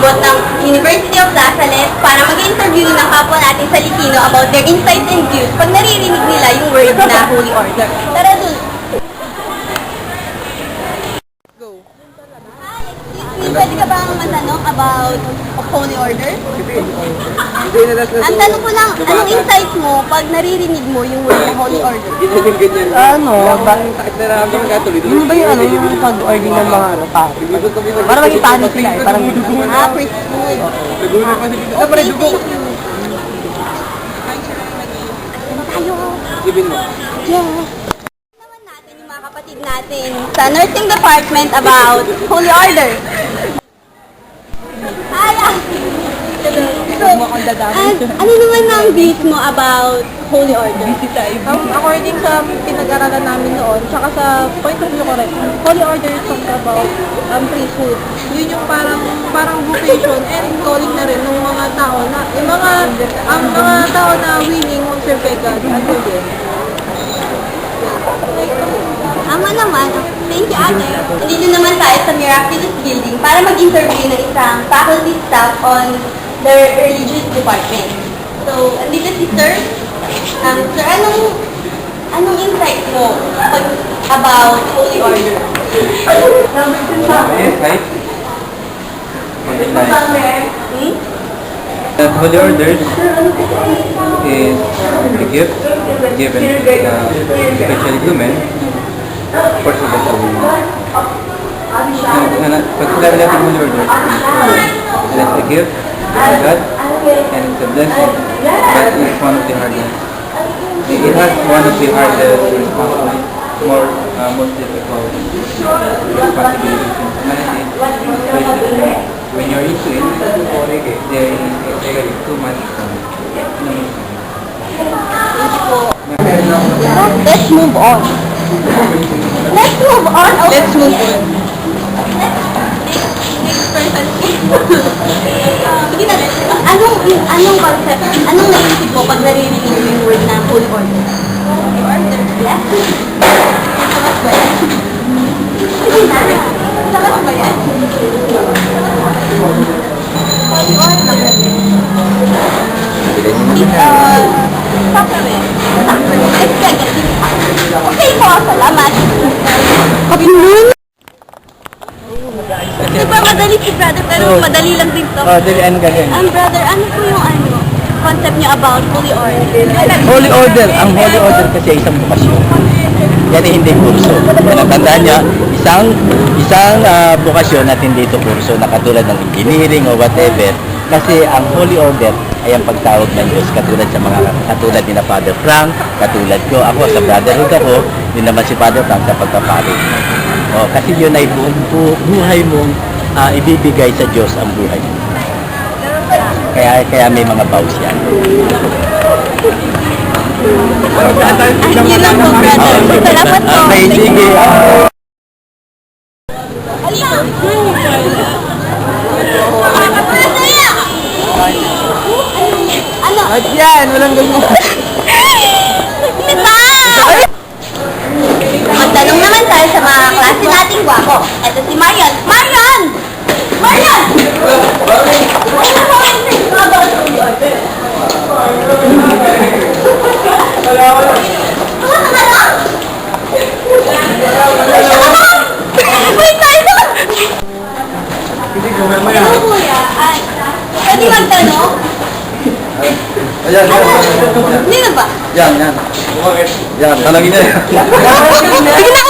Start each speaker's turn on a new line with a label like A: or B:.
A: umabot ng University of La Salle para mag-interview ng kapwa natin sa Filipino about their insights and views pag naririnig nila yung word na Holy Order. Tara dun! Pwede ka bang matanong about Holy Order? Ang tanong ko lang, anong insight mo pag naririnig mo yung word na Holy Order?
B: Ano ba yung pag-order ng mga tao? Para maging panic sila eh, parang
A: Priesthood. Okay, thank you. Tayo. Yes. Naman natin yung mga kapatid natin sa nursing department about Holy Order. Ano naman ang views mo about Holy Order?
B: according sa pinag-aralan namin noon, tsaka sa point of view ko rin, Holy Order is talk about priesthood. Yun yung parang vocation and calling na rin ng mga tao na, yung mga tao na willing mag-serve kay God until the end.
A: Ama naman. Thank you, ate. Nandito naman tayo sa Miraculous Building para mag-interview ng isang faculty staff on the religious department. So, andito si Sir. Sir, anong insight mo about Holy Order?
C: The Holy Order is a gift given especially to men for so that pag sinabi natin Holy Order, it is a gift from God and it's a blessing that is one of the hardest. It has one of the hardest responsibilities, most difficult responsibilities in humanity, especially when you're into it, there is too much
A: Let's move on. Let's move on.
B: Let's move on.
A: Next person. Sige na. Anong concept? Anong naisip mo pag naririnig mo yung word na Holy Order? Holy Order? Yes. Sabat ba yan? Sige na. Sabat ba yan? Holy Order. Sacrament. Okay po, salamat. Kapinun! Diba madali si brother, pero madali lang din to.
C: dalian ganyan.
A: Brother, ano po yung concept niyo about Holy Order?
C: Holy Order, ang Holy Order kasi ay isang bukasyon. Yan ay hindi kurso. Tandaan niya, isang bukasyon at hindi ito kurso na katulad ng engineering o whatever. Kasi ang Holy Order ay ang pagtawag ng Diyos katulad ni na Father Frank, katulad ko, ako sa brotherhood ako, yun naman si Father Frank sa pagpapalit. Kasi yun ay buhay mong ibibigay sa Diyos ang buhay mo. Kaya may mga vows yan.
A: Yun lang po, brother. Salamat po.
C: Okay, sige.
A: Ano?
B: At yan, walang ganyan.
A: Diba? Magtanong naman tayo sa mga klase nating gwapo. Ito si Marian. Marian! Marian! Wait tayo! Hello, kuya. Pwede magtanong?
C: Ayan.
A: Hindi na ba?
C: Yan. Yan, talagin niya.
A: Sige na,